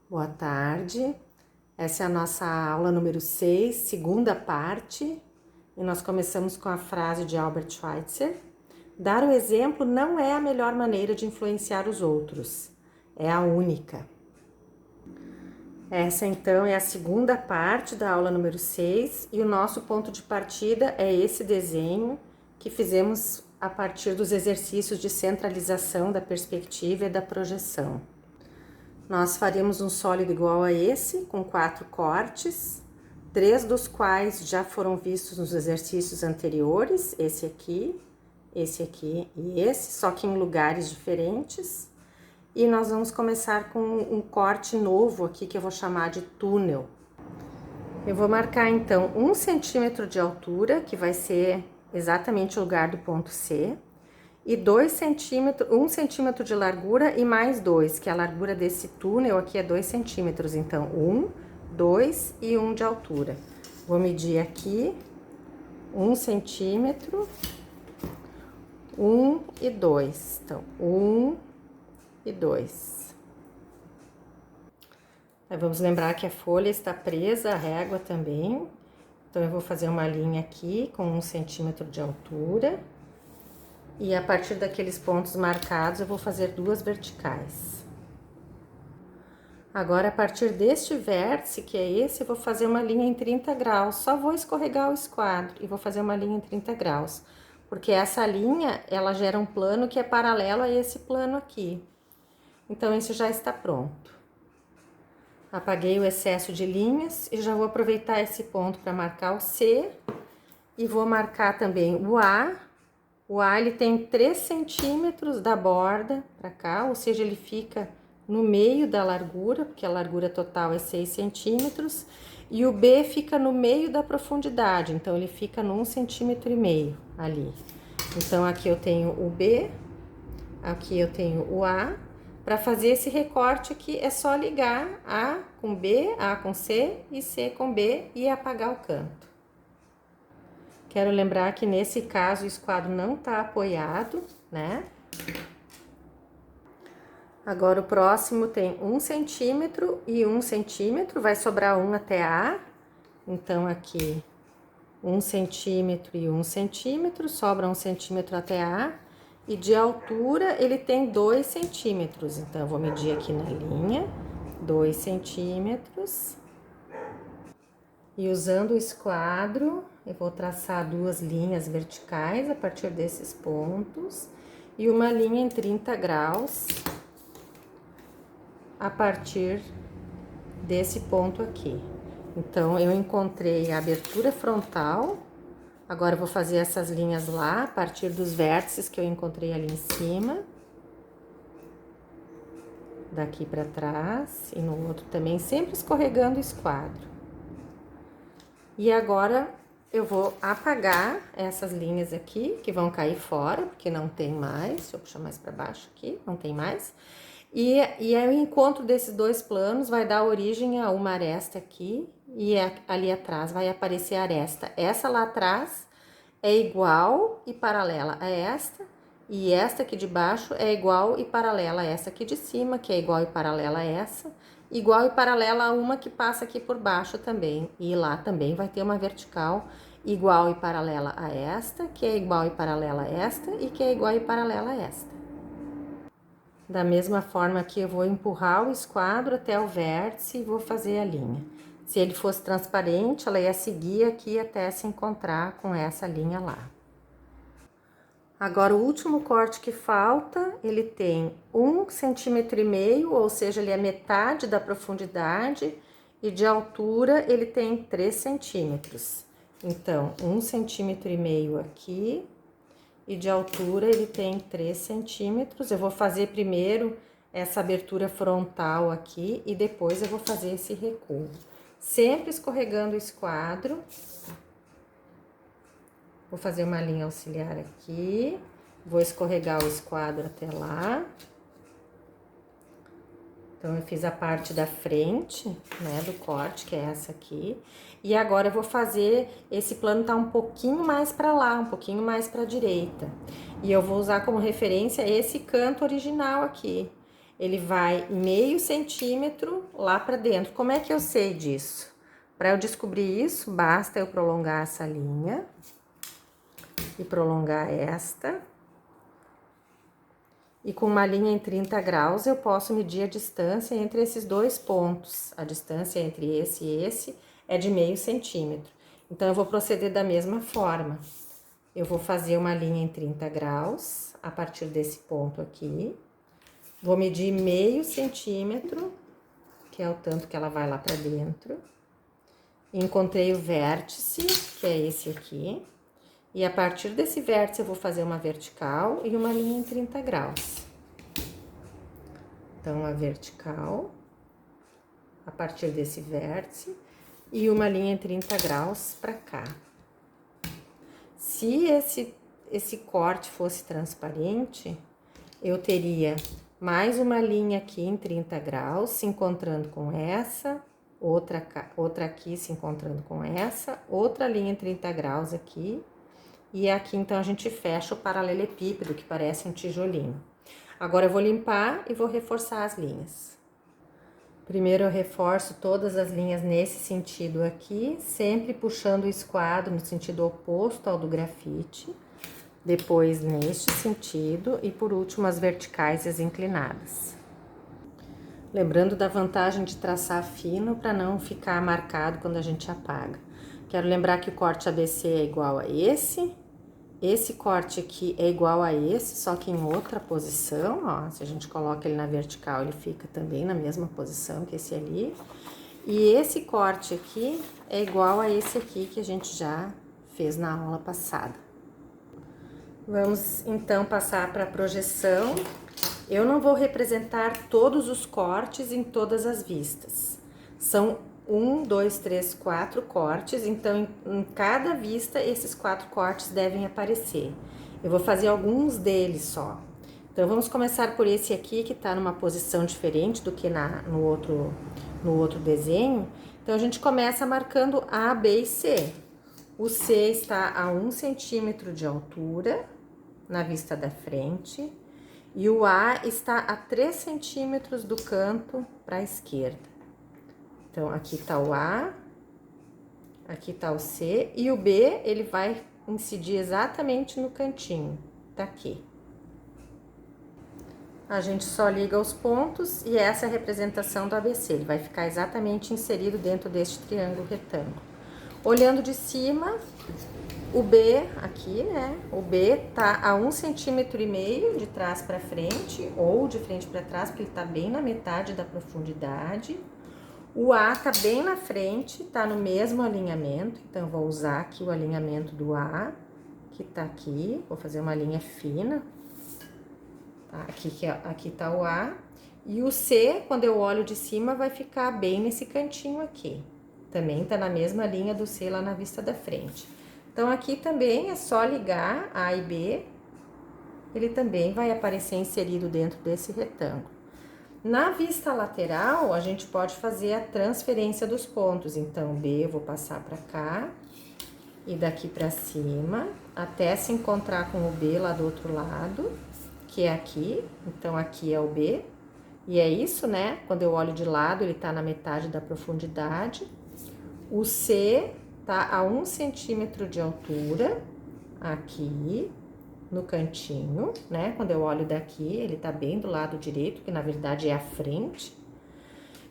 Boa tarde, essa é a nossa aula número 6, segunda parte, e nós começamos com a frase de Albert Schweitzer: dar o exemplo não é a melhor maneira de influenciar os outros, é a única. Essa então é a segunda parte da aula número 6 e o nosso ponto de partida é esse desenho que fizemos a partir dos exercícios de centralização da perspectiva e da projeção. Nós faremos um sólido igual a esse, com 4 cortes, 3 dos quais já foram vistos nos exercícios anteriores, esse aqui e esse, só que em lugares diferentes. E nós vamos começar com um corte novo aqui, que eu vou chamar de túnel. Eu vou marcar então 1 centímetro de altura, que vai ser exatamente o lugar do ponto C, e 2 centímetros, 1 centímetro de largura e mais 2, que a largura desse túnel aqui é 2 centímetros, então 1, 2 e 1 de altura. Vou medir aqui 1 centímetro, 1 e 2, então 1 e 2. Aí vamos lembrar que a folha está presa, a régua também, então eu vou fazer uma linha aqui com 1 centímetro de altura. E a partir daqueles pontos marcados, eu vou fazer 2 verticais. Agora, a partir deste vértice, que é esse, eu vou fazer uma linha em 30 graus. Só vou escorregar o esquadro e vou fazer uma linha em 30 graus. Porque essa linha, ela gera um plano que é paralelo a esse plano aqui. Então, isso já está pronto. Apaguei o excesso de linhas e já vou aproveitar esse ponto para marcar o C. E vou marcar também o A. O A, ele tem 3 centímetros da borda para cá, ou seja, ele fica no meio da largura, porque a largura total é 6 centímetros. E o B fica no meio da profundidade, então ele fica no 1,5 centímetro ali. Então, aqui eu tenho o B, aqui eu tenho o A. Para fazer esse recorte aqui, é só ligar A com B, A com C e C com B e apagar o canto. Quero lembrar que nesse caso o esquadro não está apoiado, né? Agora o próximo tem 1 centímetro e 1 centímetro, vai sobrar 1 até A. Então aqui 1 centímetro e 1 centímetro, sobra 1 centímetro até A. E de altura ele tem 2 centímetros, então eu vou medir aqui na linha, 2 centímetros. E usando o esquadro, eu vou traçar 2 linhas verticais a partir desses pontos e uma linha em 30 graus a partir desse ponto aqui. Então, eu encontrei a abertura frontal, agora eu vou fazer essas linhas lá a partir dos vértices que eu encontrei ali em cima. Daqui para trás e no outro também, sempre escorregando o esquadro. E agora eu vou apagar essas linhas aqui, que vão cair fora, porque não tem mais. Deixa eu puxar mais para baixo aqui, não tem mais. E aí o encontro desses 2 planos vai dar origem a uma aresta aqui, e ali atrás vai aparecer a aresta. Essa lá atrás é igual e paralela a esta, e esta aqui de baixo é igual e paralela a essa aqui de cima, que é igual e paralela a essa. Igual e paralela a uma que passa aqui por baixo também. E lá também vai ter uma vertical igual e paralela a esta, que é igual e paralela a esta, e que é igual e paralela a esta. Da mesma forma que eu vou empurrar o esquadro até o vértice e vou fazer a linha. Se ele fosse transparente, ela ia seguir aqui até se encontrar com essa linha lá. Agora, o último corte que falta, ele tem 1,5 centímetro, ou seja, ele é metade da profundidade, e de altura ele tem 3 centímetros. Então, 1,5 centímetro aqui, e de altura ele tem 3 centímetros. Eu vou fazer primeiro essa abertura frontal aqui, e depois eu vou fazer esse recuo. Sempre escorregando o esquadro. Vou fazer uma linha auxiliar aqui, vou escorregar o esquadro até lá. Então, eu fiz a parte da frente, né, do corte, que é essa aqui. E agora eu vou fazer, esse plano tá um pouquinho mais para lá, um pouquinho mais para a direita. E eu vou usar como referência esse canto original aqui. ele vai meio centímetro lá para dentro. Como é que eu sei disso? Para eu descobrir isso, basta eu prolongar essa linha e prolongar esta. E com uma linha em 30 graus, eu posso medir a distância entre esses dois pontos. A distância entre esse e esse é de meio centímetro. Então, eu vou proceder da mesma forma. Eu vou fazer uma linha em 30 graus, a partir desse ponto aqui. Vou medir meio centímetro, que é o tanto que ela vai lá pra dentro. Encontrei o vértice, que é esse aqui. E a partir desse vértice eu vou fazer uma vertical e uma linha em 30 graus. Então, a vertical, a partir desse vértice, e uma linha em 30 graus pra cá. Se esse corte fosse transparente, eu teria mais uma linha aqui em 30 graus, se encontrando com essa, outra aqui se encontrando com essa, outra linha em 30 graus aqui, e aqui então a gente fecha o paralelepípedo, que parece um tijolinho. Agora eu vou limpar e vou reforçar as linhas. Primeiro eu reforço todas as linhas nesse sentido aqui, sempre puxando o esquadro no sentido oposto ao do grafite. Depois neste sentido e por último as verticais e as inclinadas. Lembrando da vantagem de traçar fino para não ficar marcado quando a gente apaga. Quero lembrar que o corte ABC é igual a esse corte aqui é igual a esse, só que em outra posição, ó. Se a gente coloca ele na vertical, ele fica também na mesma posição que esse ali. E esse corte aqui é igual a esse aqui que a gente já fez na aula passada. Vamos então passar para a projeção. Eu não vou representar todos os cortes em todas as vistas. São 1, 2, 3, 4 cortes, então em cada vista esses 4 cortes devem aparecer. Eu vou fazer alguns deles só. Então vamos começar por esse aqui que tá numa posição diferente do que no outro desenho. Então a gente começa marcando A, B e C. O C está a 1 centímetro de altura na vista da frente e o A está a 3 centímetros do canto para a esquerda. Então, aqui tá o A, aqui tá o C e o B, ele vai incidir exatamente no cantinho, tá aqui. A gente só liga os pontos e essa é a representação do ABC, ele vai ficar exatamente inserido dentro deste triângulo retângulo. Olhando de cima, o B aqui, né? O B tá a 1,5 centímetro de trás para frente ou de frente para trás, porque ele tá bem na metade da profundidade. O A tá bem na frente, tá no mesmo alinhamento, então eu vou usar aqui o alinhamento do A, que tá aqui, vou fazer uma linha fina, tá? Aqui tá o A, e o C, quando eu olho de cima, vai ficar bem nesse cantinho aqui, também tá na mesma linha do C lá na vista da frente. Então, aqui também é só ligar A e B, ele também vai aparecer inserido dentro desse retângulo. Na vista lateral, a gente pode fazer a transferência dos pontos. Então, B eu vou passar para cá e daqui para cima, até se encontrar com o B lá do outro lado, que é aqui. Então, aqui é o B. E é isso, né? Quando eu olho de lado, ele tá na metade da profundidade. O C tá a 1 centímetro de altura, aqui no cantinho, né? Quando eu olho daqui, ele tá bem do lado direito, que na verdade é a frente.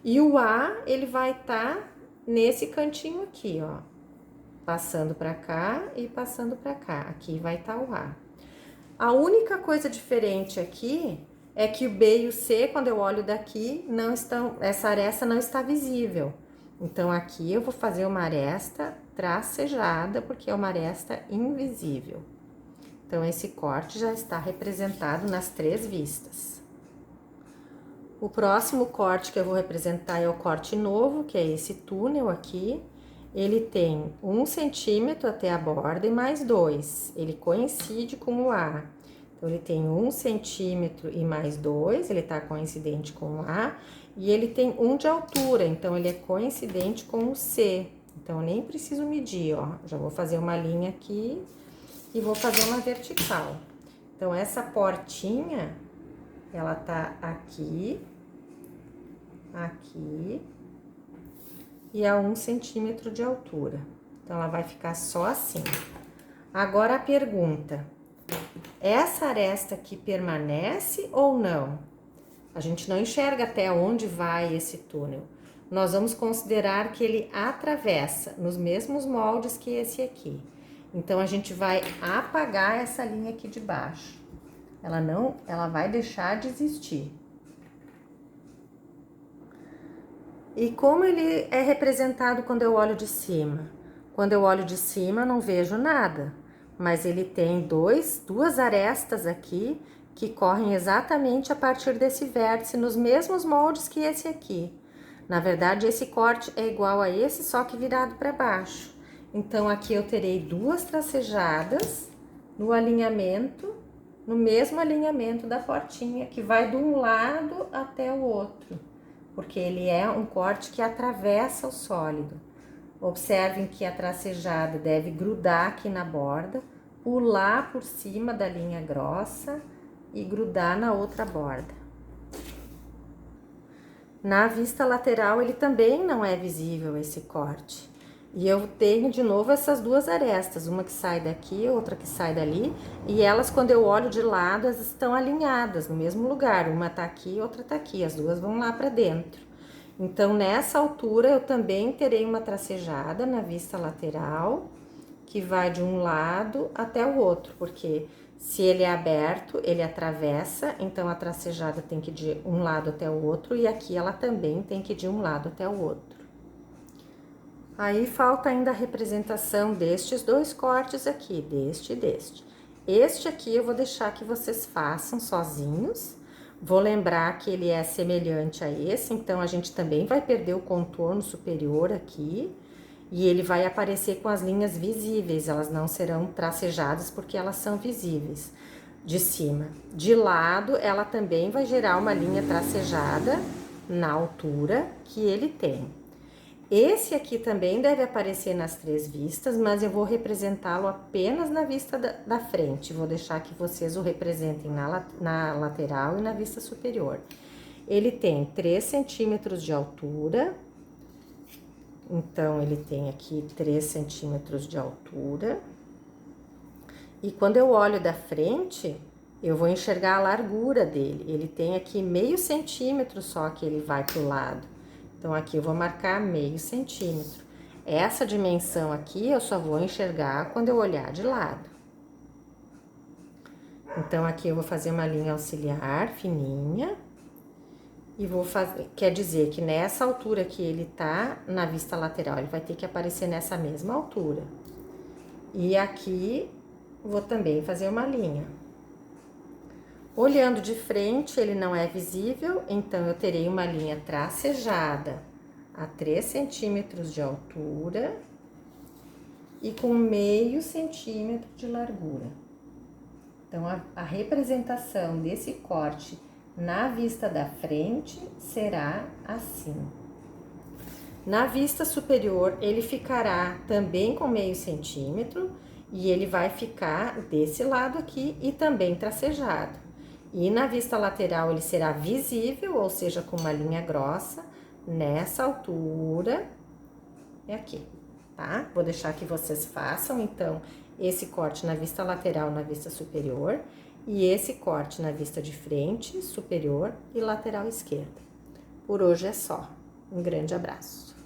E o A, ele vai estar nesse cantinho aqui, ó. Passando pra cá e passando pra cá. Aqui vai estar o A. A única coisa diferente aqui é que o B e o C, quando eu olho daqui, não estão, essa aresta não está visível. Então, aqui eu vou fazer uma aresta tracejada, porque é uma aresta invisível. Então, esse corte já está representado nas 3 vistas. O próximo corte que eu vou representar é o corte novo, que é esse túnel aqui. Ele tem 1 centímetro até a borda e mais 2. Ele coincide com o A. Então, ele tem 1 centímetro e mais 2, ele tá coincidente com o A. E ele tem 1 de altura, então ele é coincidente com o C. Então, eu nem preciso medir, ó. Já vou fazer uma linha aqui e vou fazer uma vertical. Então, essa portinha ela tá aqui, aqui e a 1 centímetro de altura. Então, ela vai ficar só assim. Agora, a pergunta: essa aresta aqui permanece ou não? A gente não enxerga até onde vai esse túnel. Nós vamos considerar que ele atravessa nos mesmos moldes que esse aqui. Então, a gente vai apagar essa linha aqui de baixo. Ela vai deixar de existir. E como ele é representado quando eu olho de cima? Quando eu olho de cima, eu não vejo nada, mas ele tem duas arestas aqui que correm exatamente a partir desse vértice, nos mesmos moldes que esse aqui. Na verdade, esse corte é igual a esse, só que virado para baixo. Então, aqui eu terei duas tracejadas no alinhamento, no mesmo alinhamento da portinha, que vai de um lado até o outro, porque ele é um corte que atravessa o sólido. Observem que a tracejada deve grudar aqui na borda, pular por cima da linha grossa e grudar na outra borda. Na vista lateral, ele também não é visível esse corte. E eu tenho de novo essas duas arestas, uma que sai daqui, outra que sai dali, e elas, quando eu olho de lado, elas estão alinhadas no mesmo lugar, uma tá aqui, outra tá aqui, as duas vão lá para dentro. Então, nessa altura, eu também terei uma tracejada na vista lateral, que vai de um lado até o outro, porque se ele é aberto, ele atravessa, então a tracejada tem que ir de um lado até o outro, e aqui ela também tem que ir de um lado até o outro. Aí, falta ainda a representação destes dois cortes aqui, deste e deste. Este aqui eu vou deixar que vocês façam sozinhos. Vou lembrar que ele é semelhante a esse, então a gente também vai perder o contorno superior aqui. E ele vai aparecer com as linhas visíveis, elas não serão tracejadas porque elas são visíveis de cima. De lado, ela também vai gerar uma linha tracejada na altura que ele tem. Esse aqui também deve aparecer nas três vistas, mas eu vou representá-lo apenas na vista da frente. Vou deixar que vocês o representem na lateral e na vista superior. Ele tem 3 centímetros de altura. Então, ele tem aqui 3 centímetros de altura. E quando eu olho da frente, eu vou enxergar a largura dele. Ele tem aqui meio centímetro só que ele vai pro lado. Então, aqui eu vou marcar meio centímetro. Essa dimensão aqui eu só vou enxergar quando eu olhar de lado. Então, aqui eu vou fazer uma linha auxiliar fininha. E vou fazer, quer dizer que nessa altura que ele tá, na vista lateral, ele vai ter que aparecer nessa mesma altura. E aqui, vou também fazer uma linha. Olhando de frente, ele não é visível, então eu terei uma linha tracejada a 3 centímetros de altura e com meio centímetro de largura. Então, a representação desse corte na vista da frente será assim. Na vista superior, ele ficará também com meio centímetro e ele vai ficar desse lado aqui e também tracejado. E na vista lateral, ele será visível, ou seja, com uma linha grossa, nessa altura, é aqui, tá? Vou deixar que vocês façam, então, esse corte na vista lateral, na vista superior, e esse corte na vista de frente, superior e lateral esquerda. Por hoje é só. Um grande abraço.